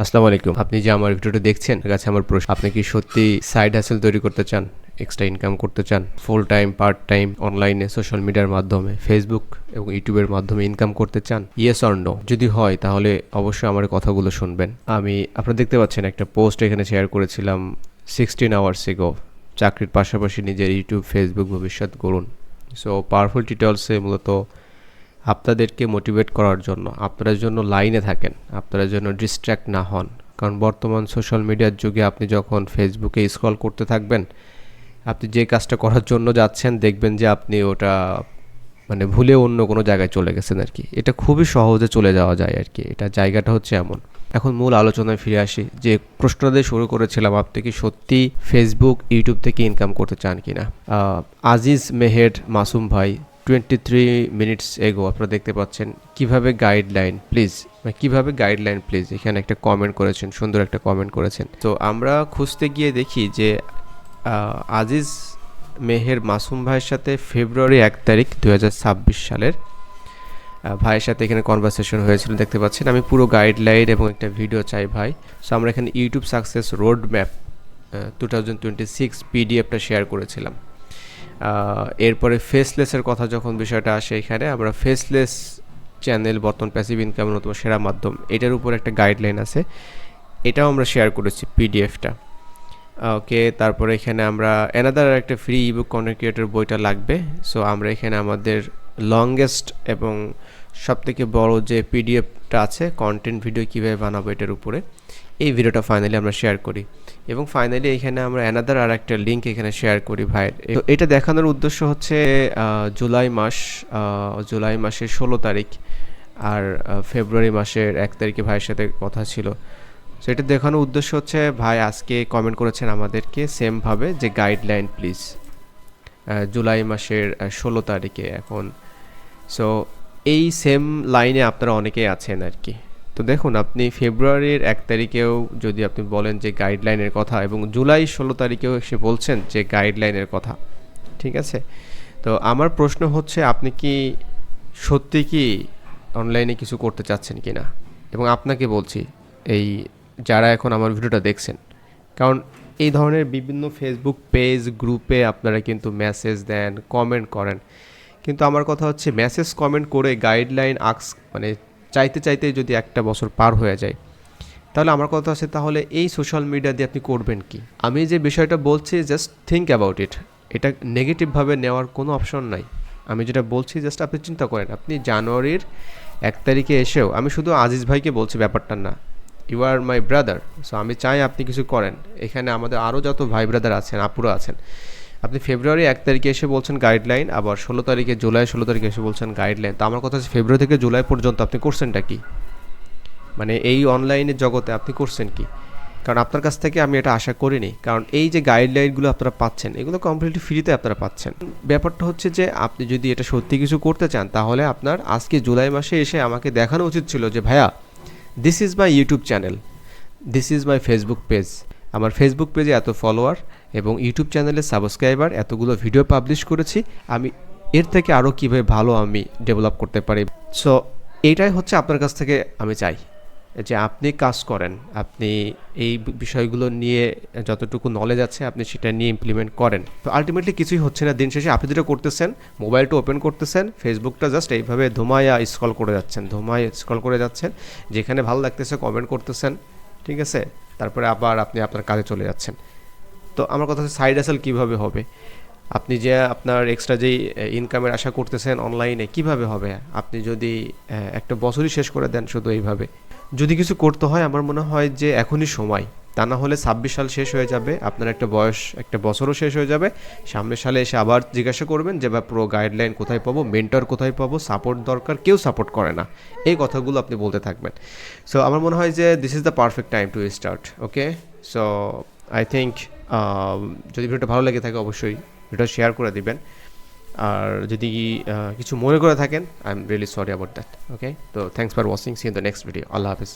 আসসালামু আলাইকুম। আপনি যে আমার ভিডিওটা দেখছেন, এর কাছে আমার প্রশ্ন, আপনি কি সত্যি সাইড হাসেল তৈরি করতে চান? এক্সট্রা ইনকাম করতে চান? ফুল টাইম, পার্ট টাইম, অনলাইনে সোশ্যাল মিডিয়ার মাধ্যমে, ফেসবুক এবং ইউটিউবের মাধ্যমে ইনকাম করতে চান? Yes or no? যদি হয় তাহলে অবশ্যই আমার কথাগুলো শুনবেন। আপনারা দেখতে পাচ্ছেন একটা পোস্ট এখানে শেয়ার করেছিলাম 16 আওয়ার্স এগো। চাকরির পাশাপাশি নিজের ইউটিউব, ফেসবুক ভবিষ্যৎ গড়ুন। সো পাওয়ারফুল টিউটোরিয়ালসে মূলত আপনাদেরকে মোটিভেট করার জন্য, আপনারা জন্য লাইনে থাকেন, আপনারা যেন ডিস্ট্র্যাক্ট না হন। কারণ বর্তমান সোশ্যাল মিডিয়ার যুগে আপনি যখন ফেসবুকে স্ক্রল করতে থাকবেন, আপনি যে কাজটা করার জন্য যাচ্ছেন দেখবেন যে আপনি ওটা মানে ভুলে অন্য কোনো জায়গায় চলে গেছেন আর কি। এটা খুবই সহজে চলে যাওয়া যায় আর কি, এটা জায়গাটা হচ্ছে এমন। এখন মূল আলোচনায় ফিরে আসি, যে প্রশ্নটা দিয়ে শুরু করেছিলাম, আপনি কি সত্যি ফেসবুক, ইউটিউব থেকে ইনকাম করতে চান কিনা। আজিজ মেহের মাসুম ভাই 23 মিনিটস এগো আপনারা দেখতে পাচ্ছেন কিভাবে গাইডলাইন প্লিজ, কিভাবে গাইডলাইন প্লিজ এখানে একটা কমেন্ট করেছেন, সুন্দর একটা কমেন্ট করেছেন। তো আমরা খুঁজতে গিয়ে দেখি যে আজিজ মেহের মাসুম ভাইয়ের সাথে ফেব্রুয়ারি 1 তারিখ 2026 সালের ভাইয়ের সাথে এখানে কনভারসেশন হয়েছিল, দেখতে পাচ্ছেন। আমি পুরো গাইডলাইন এবং একটা ভিডিও চাই ভাই। সো আমরা এখানে ইউটিউব সাকসেস রোড ম্যাপ 2026 পিডিএফটা শেয়ার করেছিলাম। এরপরে ফেসলেসের কথা যখন বিষয়টা আসে, এখানে আমরা ফেসলেস চ্যানেল বর্তমান প্যাসিভ ইনকামের অন্যতম সেরা মাধ্যম, এটার উপর একটা গাইডলাইন আছে, এটাও আমরা শেয়ার করেছি পিডিএফটা। ওকে, তারপরে এখানে আমরা অ্যানাদার একটা ফ্রি ইবুক কন্টেন্ট ক্রিয়েটর বইটা লাগবে। সো আমরা এখানে আমাদের লংগেস্ট এবং সবথেকে বড় যে পিডিএফটা আছে, কন্টেন্ট ভিডিও কীভাবে বানাবো এটার উপরে, এই ভিডিওটা ফাইনালি আমরা শেয়ার করি। এবং ফাইনালি এখানে আমরা অ্যানাদার আর একটা লিঙ্ক এখানে শেয়ার করি ভাইয়ের। তো এটা দেখানোর উদ্দেশ্য হচ্ছে জুলাই মাসের 16 তারিখ আর ফেব্রুয়ারি মাসের 1 তারিখে ভাইয়ের সাথে কথা ছিল। সো এটা দেখানোর উদ্দেশ্য হচ্ছে, ভাই আজকে কমেন্ট করেছেন আমাদেরকে সেমভাবে যে গাইডলাইন প্লিজ, জুলাই মাসের 16 তারিখে এখন। সো এই সেম লাইনে আপনারা অনেকেই আছেন আর কি। তো দেখুন, আপনি ফেব্রুয়ারির 1 তারিখেও যদি আপনি বলেন যে গাইডলাইনের কথা, এবং জুলাই 16 তারিখেও এসে বলছেন যে গাইডলাইনের কথা, ঠিক আছে। তো আমার প্রশ্ন হচ্ছে, আপনি কি সত্যি কি অনলাইনে কিছু করতে চাচ্ছেন কি না? এবং আপনাকে বলছি, এই যারা এখন আমার ভিডিওটা দেখছেন, কারণ এই ধরনের বিভিন্ন ফেসবুক পেজ, গ্রুপে আপনারা কিন্তু মেসেজ দেন, কমেন্ট করেন, কিন্তু আমার কথা হচ্ছে মেসেজ কমেন্ট করে গাইডলাইন মানে চাইতে চাইতে যদি একটা বছর পার হয়ে যায়, তাহলে আমার কথা আছে, তাহলে এই সোশ্যাল মিডিয়া দিয়ে আপনি করবেন কি? আমি যে বিষয়টা বলছি, জাস্ট থিঙ্ক অ্যাবাউট ইট। এটা নেগেটিভভাবে নেওয়ার কোনো অপশন নাই। আমি যেটা বলছি জাস্ট আপনি চিন্তা করেন, আপনি জানুয়ারির 1 তারিখে এসেও, আমি শুধু আজিজ ভাইকে বলছি ব্যাপারটা না, you are my brother. So আমি চাই আপনি কিছু করেন। এখানে আমাদের আরও যত ভাই ব্রাদার আছেন, আপুরা আছেন, আপনি ফেব্রুয়ারি 1 তারিখে এসে বলছেন গাইডলাইন, আবার জুলাই 16 তারিখে এসে বলছেন গাইডলাইন। তো আমার কথা হচ্ছে, ফেব্রুয়ারি থেকে জুলাই পর্যন্ত আপনি করছেনটা কি? মানে এই অনলাইনের জগতে আপনি করছেন কি? কারণ আপনার কাছ থেকে আমি এটা আশা করিনি। কারণ এই যে গাইডলাইনগুলো আপনারা পাচ্ছেন, এগুলো কমপ্লিটলি ফ্রিতে আপনারা পাচ্ছেন। ব্যাপারটা হচ্ছে যে, আপনি যদি এটা সত্যি কিছু করতে চান, তাহলে আপনার আজকে জুলাই মাসে এসে আমাকে দেখানো উচিত ছিল যে, ভাইয়া this is my YouTube channel, this is my Facebook page, আমার ফেসবুক পেজে এত ফলোয়ার এবং ইউটিউব চ্যানেলে সাবস্ক্রাইবার, এতগুলো ভিডিও পাবলিশ করেছি, আমি এর থেকে আরও কীভাবে ভালো আমি ডেভেলপ করতে পারি। সো এইটাই হচ্ছে আপনার কাছ থেকে আমি চাই, যে আপনি কাজ করেন, আপনি এই বিষয়গুলো নিয়ে যতটুকু নলেজ আছে আপনি সেটা নিয়ে ইমপ্লিমেন্ট করেন। তো আলটিমেটলি কিছুই হচ্ছে না, দিন শেষে আপনি যেটা করতেছেন, মোবাইলটা ওপেন করতেছেন, ফেসবুকটা জাস্ট এইভাবে স্ক্রল করে যাচ্ছেন, যেখানে ভালো লাগতেছে কমেন্ট করতেছেন, ঠিক আছে, তারপরে আবার আপনি আপনার কাজে চলে যাচ্ছেন। তো আমার কথা হচ্ছে, সাইড হাসেল কীভাবে হবে? আপনি যে আপনার এক্সট্রা যেই ইনকামের আশা করতেছেন অনলাইনে, কিভাবে হবে? আপনি যদি একটা বছরই শেষ করে দেন শুধু এইভাবে। যদি কিছু করতে হয়, আমার মনে হয় যে এখনই সময়, তা না হলে 26 সাল শেষ হয়ে যাবে, আপনার একটা বছরও শেষ হয়ে যাবে, সামনের সালে এসে আবার জিজ্ঞাসা করবেন যে পুরো গাইডলাইন কোথায় পাবো, মেন্টর কোথায় পাবো, সাপোর্ট দরকার, কেউ সাপোর্ট করে না, এই কথাগুলো আপনি বলতে থাকবেন। সো আমার মনে হয় যে this is the perfect time to start. Okay, so I think যদি ভিডিওটা ভালো লেগে থাকে অবশ্যই ভিডিও শেয়ার করে দিবেন। আর যদি কিছু মনে করে থাকেন, I am really sorry about that. Okay, তো thanks for watching, see in the next video. আল্লাহ হাফিজ।